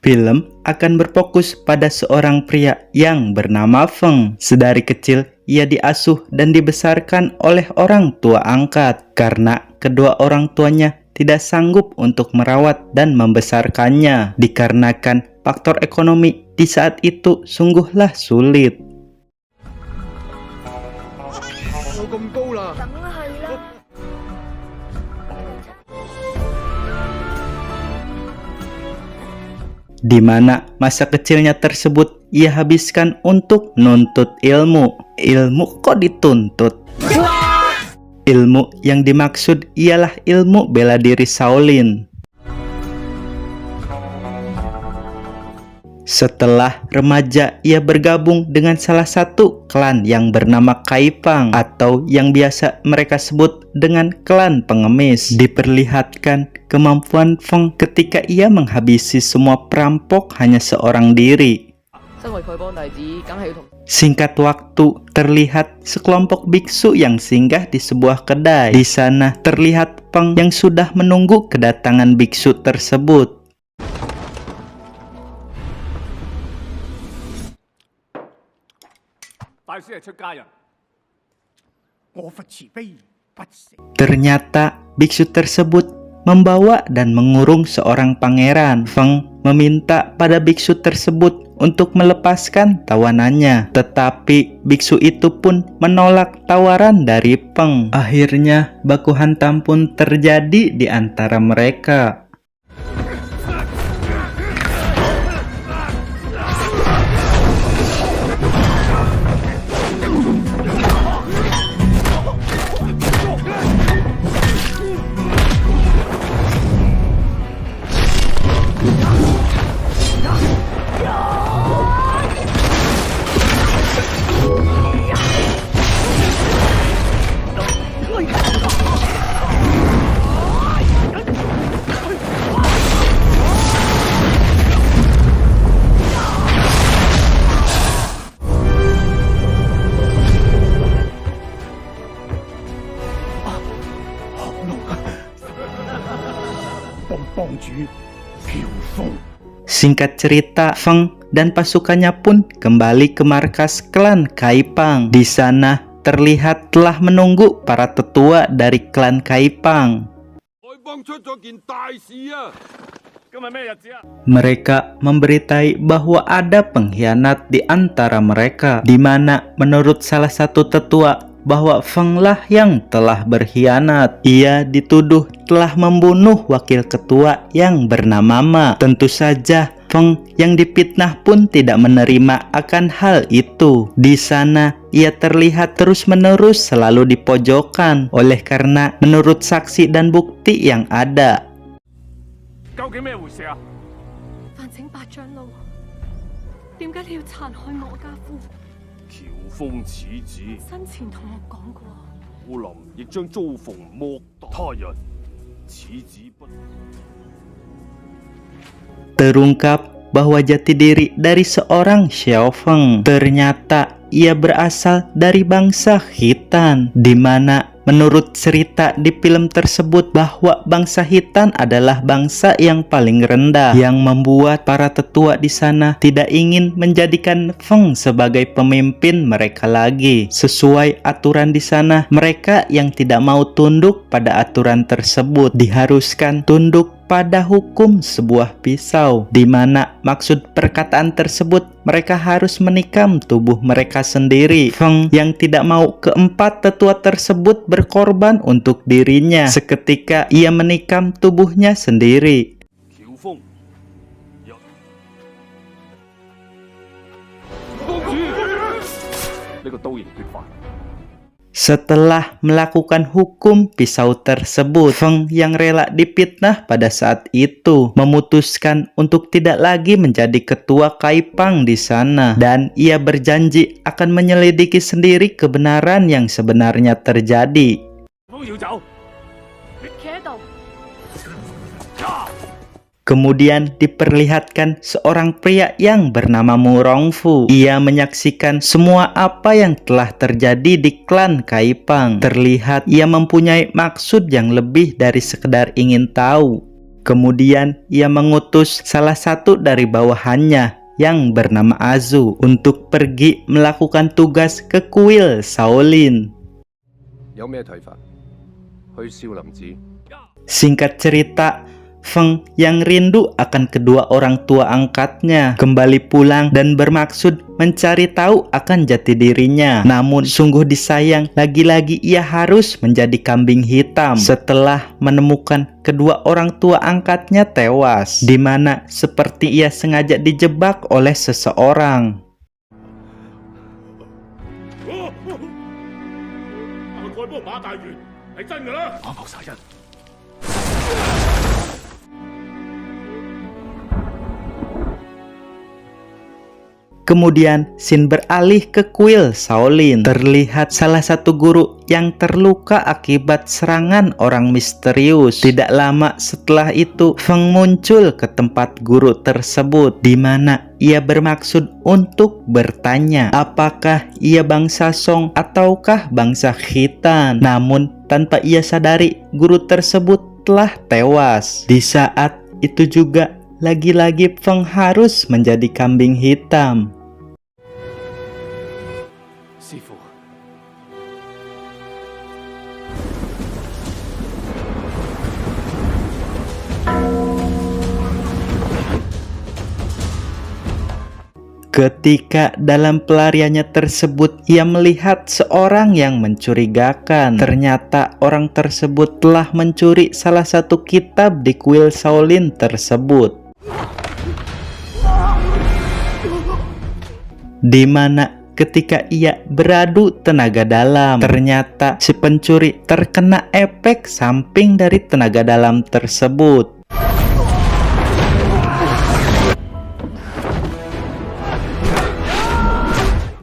Film akan berfokus pada seorang pria yang bernama Feng. Sedari kecil, ia diasuh dan dibesarkan oleh orang tua angkat karena kedua orang tuanya tidak sanggup untuk merawat dan membesarkannya dikarenakan faktor ekonomi di saat itu sungguhlah sulit. Di mana masa kecilnya tersebut ia habiskan untuk nuntut ilmu. Ilmu kok dituntut? Ilmu yang dimaksud ialah ilmu bela diri Shaolin. Setelah remaja, ia bergabung dengan salah satu klan yang bernama Kaipang atau yang biasa mereka sebut dengan klan pengemis. Diperlihatkan kemampuan Feng ketika ia menghabisi semua perampok hanya seorang diri. Singkat waktu, terlihat sekelompok biksu yang singgah di sebuah kedai. Di sana terlihat Feng yang sudah menunggu kedatangan biksu tersebut. Ternyata biksu tersebut membawa dan mengurung seorang pangeran. Feng meminta pada biksu tersebut untuk melepaskan tawanannya, tetapi biksu itu pun menolak tawaran dari Feng. Akhirnya baku hantam pun terjadi di antara mereka. Singkat cerita, Feng dan pasukannya pun kembali ke markas klan Kaipang. Di sana terlihat telah menunggu para tetua dari klan Kaipang. Mereka memberitai bahwa ada pengkhianat di antara mereka, di mana menurut salah satu tetua bahwa Feng lah yang telah berkhianat. Ia dituduh telah membunuh wakil ketua yang bernama Ma. Tentu saja Feng yang dipitnah pun tidak menerima akan hal itu. Di sana ia terlihat terus-menerus selalu dipojokkan oleh karena menurut saksi dan bukti yang ada. Terungkap bahwa jati diri dari seorang Xiao Feng ternyata ia berasal dari bangsa Khitan, di mana menurut cerita di film tersebut bahwa bangsa Khitan adalah bangsa yang paling rendah, yang membuat para tetua di sana tidak ingin menjadikan Feng sebagai pemimpin mereka lagi. Sesuai aturan di sana, mereka yang tidak mau tunduk pada aturan tersebut diharuskan tunduk pada hukum sebuah pisau, di mana maksud perkataan tersebut mereka harus menikam tubuh mereka sendiri. Feng yang tidak mau keempat tetua tersebut berkorban untuk dirinya. Seketika ia menikam tubuhnya sendiri. Setelah melakukan hukum pisau tersebut, Feng yang rela dipitnah pada saat itu memutuskan untuk tidak lagi menjadi ketua Kaipang di sana, dan ia berjanji akan menyelidiki sendiri kebenaran yang sebenarnya terjadi. Kemudian diperlihatkan seorang pria yang bernama Mu Rongfu. Ia menyaksikan semua apa yang telah terjadi di klan Kaipang. Terlihat ia mempunyai maksud yang lebih dari sekedar ingin tahu. Kemudian ia mengutus salah satu dari bawahannya yang bernama Azu untuk pergi melakukan tugas ke kuil Shaolin. Singkat cerita, Feng yang rindu akan kedua orang tua angkatnya kembali pulang dan bermaksud mencari tahu akan jati dirinya. Namun sungguh disayang, lagi-lagi ia harus menjadi kambing hitam setelah menemukan kedua orang tua angkatnya tewas, di mana seperti ia sengaja dijebak oleh seseorang. Kemudian Shin beralih ke kuil Shaolin. Terlihat salah satu guru yang terluka akibat serangan orang misterius. Tidak lama setelah itu, Feng muncul ke tempat guru tersebut, di mana ia bermaksud untuk bertanya apakah ia bangsa Song ataukah bangsa Khitan. Namun tanpa ia sadari, guru tersebut telah tewas. Di saat itu juga lagi-lagi Feng harus menjadi kambing hitam. Ketika dalam pelariannya tersebut, ia melihat seorang yang mencurigakan. Ternyata orang tersebut telah mencuri salah satu kitab di kuil Shaolin tersebut, di mana ketika ia beradu tenaga dalam, ternyata si pencuri terkena efek samping dari tenaga dalam tersebut.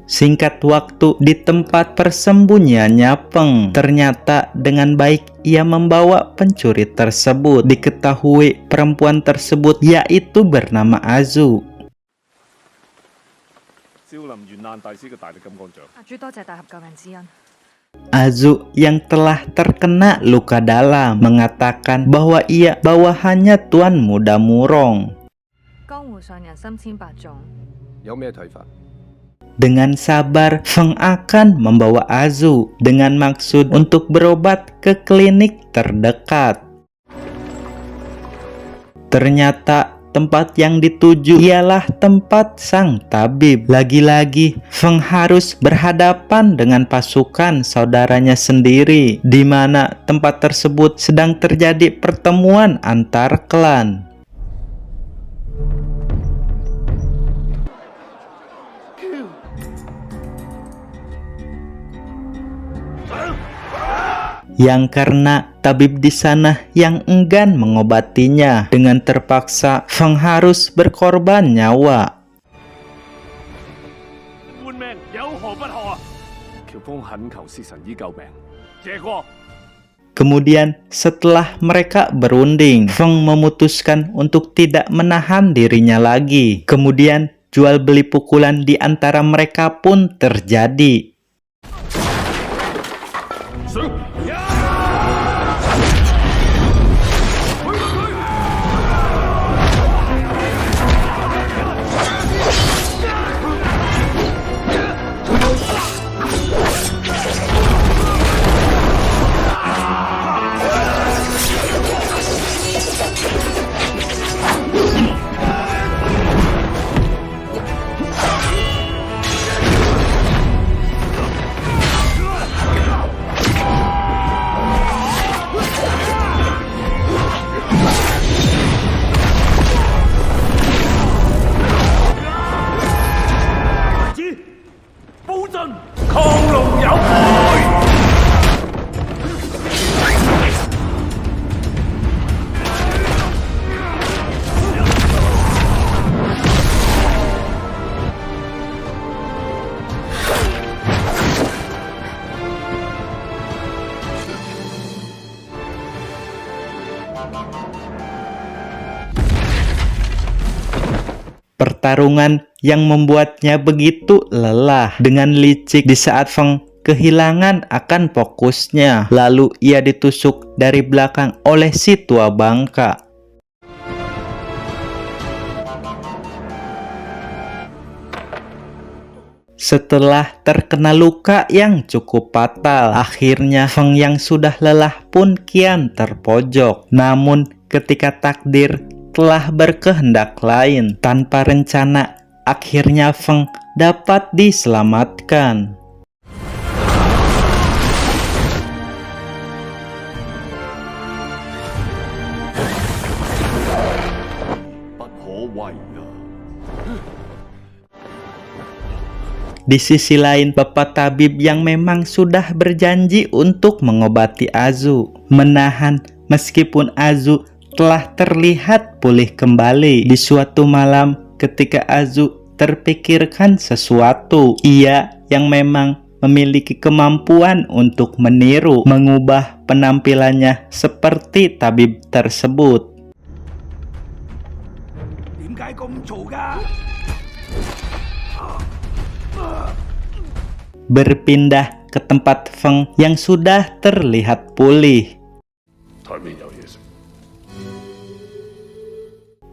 Singkat waktu di tempat persembunyiannya Feng, ternyata dengan baik ia membawa pencuri tersebut. Diketahui perempuan tersebut yaitu bernama Azu. Azu yang telah terkena luka dalam mengatakan bahwa ia bawahannya Tuan Muda Murong. Dengan sabar, Feng akan membawa Azu dengan maksud untuk berobat ke klinik terdekat. Ternyata tempat yang dituju ialah tempat sang tabib. Lagi-lagi, Feng harus berhadapan dengan pasukan saudaranya sendiri, di mana tempat tersebut sedang terjadi pertemuan antar klan. Yang karena tabib di sana yang enggan mengobatinya, dengan terpaksa Feng harus berkorban nyawa. Kemudian setelah mereka berunding, Feng memutuskan untuk tidak menahan dirinya lagi. Kemudian jual beli pukulan di antara mereka pun terjadi. Pertarungan yang membuatnya begitu lelah dengan licik. Di saat Feng kehilangan akan fokusnya, lalu ia ditusuk dari belakang oleh si tua bangka. Setelah terkena luka yang cukup fatal, akhirnya Feng yang sudah lelah pun kian terpojok. Namun ketika takdir telah berkehendak lain, tanpa rencana, akhirnya Feng dapat diselamatkan. Di sisi lain, Bapak tabib yang memang sudah berjanji untuk mengobati Azu menahan meskipun Azu telah terlihat pulih kembali. Di suatu malam ketika Azu terpikirkan sesuatu, ia yang memang memiliki kemampuan untuk meniru, mengubah penampilannya seperti tabib tersebut. Berpindah ke tempat Feng yang sudah terlihat pulih.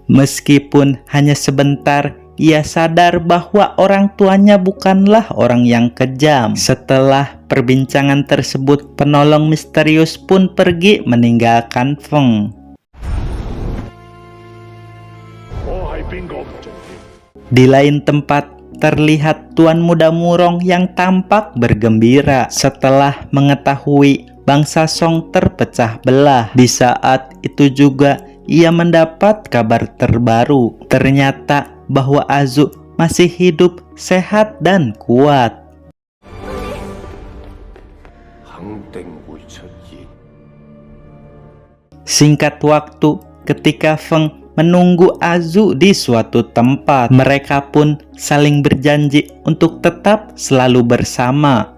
Meskipun hanya sebentar, ia sadar bahwa orang tuanya bukanlah orang yang kejam. Setelah perbincangan tersebut, penolong misterius pun pergi meninggalkan Feng. Di lain tempat, terlihat Tuan Muda Murong yang tampak bergembira setelah mengetahui bangsa Song terpecah belah. Di saat itu juga ia mendapat kabar terbaru. Ternyata bahwa Azu masih hidup, sehat dan kuat. Singkat waktu, ketika Feng menunggu Azu di suatu tempat, mereka pun saling berjanji untuk tetap selalu bersama.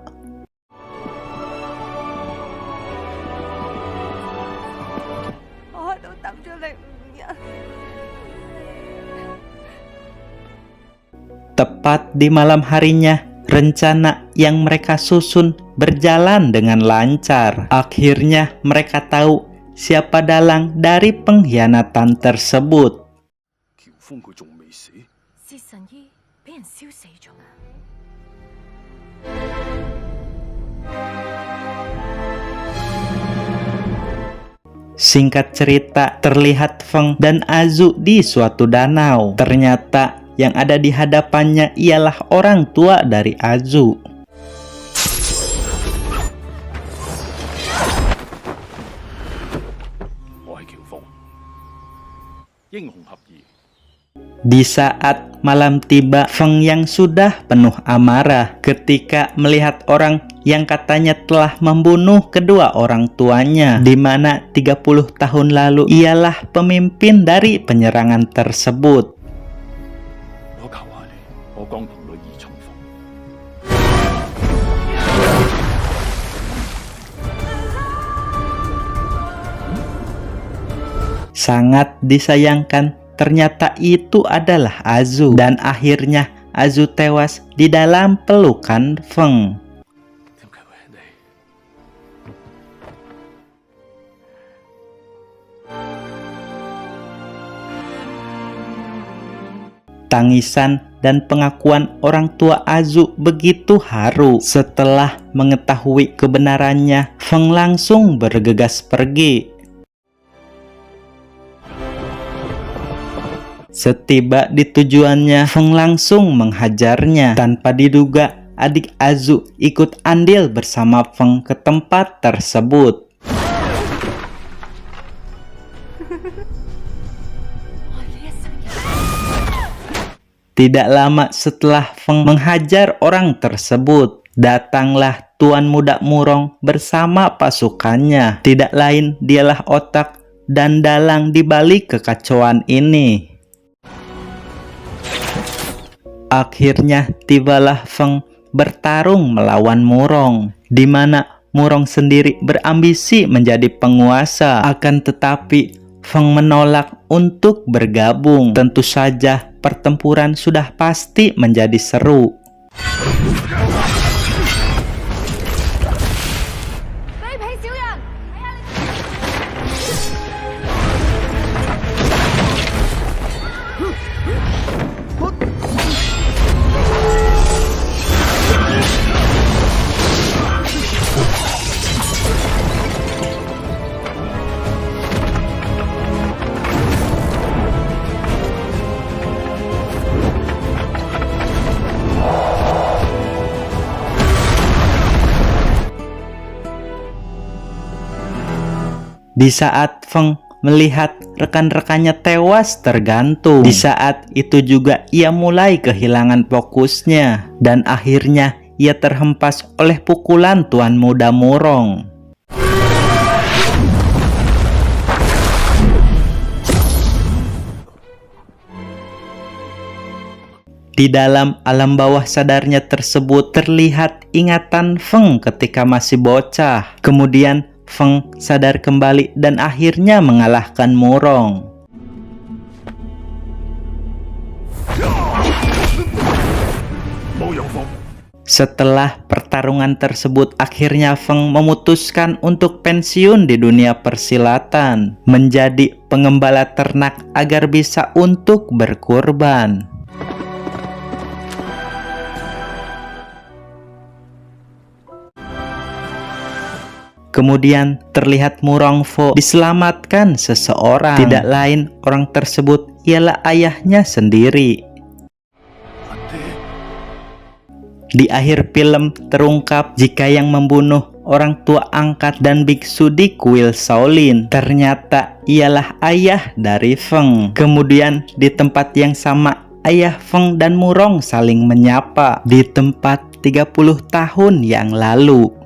Tepat di malam harinya, rencana yang mereka susun berjalan dengan lancar. Akhirnya mereka tahu siapa dalang dari pengkhianatan tersebut. Singkat cerita, terlihat Feng dan Azu di suatu danau. Ternyata yang ada di hadapannya ialah orang tua dari Azu. Di saat malam tiba, Feng yang sudah penuh amarah ketika melihat orang yang katanya telah membunuh kedua orang tuanya, di mana 30 tahun lalu ialah pemimpin dari penyerangan tersebut. Sangat disayangkan, ternyata itu adalah Azu, dan akhirnya Azu tewas di dalam pelukan Feng. Tangisan dan pengakuan orang tua Azu begitu haru. Setelah mengetahui kebenarannya, Feng langsung bergegas pergi. Setiba di tujuannya, Feng langsung menghajarnya. Tanpa diduga, adik Azu ikut andil bersama Feng ke tempat tersebut. Tidak lama setelah Feng menghajar orang tersebut, datanglah Tuan Muda Murong bersama pasukannya. Tidak lain dialah otak dan dalang di balik kekacauan ini. Akhirnya tibalah Feng bertarung melawan Murong, di mana Murong sendiri berambisi menjadi penguasa. Akan tetapi Feng menolak untuk bergabung. Tentu saja pertempuran sudah pasti menjadi seru. Di saat Feng melihat rekan-rekannya tewas tergantung, di saat itu juga ia mulai kehilangan fokusnya dan akhirnya ia terhempas oleh pukulan Tuan Muda Murong. Di dalam alam bawah sadarnya tersebut terlihat ingatan Feng ketika masih bocah. Kemudian Feng sadar kembali dan akhirnya mengalahkan Murong. Setelah pertarungan tersebut, akhirnya Feng memutuskan untuk pensiun di dunia persilatan, menjadi pengembala ternak agar bisa untuk berkurban. Kemudian terlihat Murongfo diselamatkan seseorang. Tidak lain, orang tersebut ialah ayahnya sendiri. Di akhir film terungkap jika yang membunuh orang tua angkat dan biksu di kuil Shaolin ternyata ialah ayah dari Feng. Kemudian di tempat yang sama, ayah Feng dan Murong saling menyapa di tempat 30 tahun yang lalu.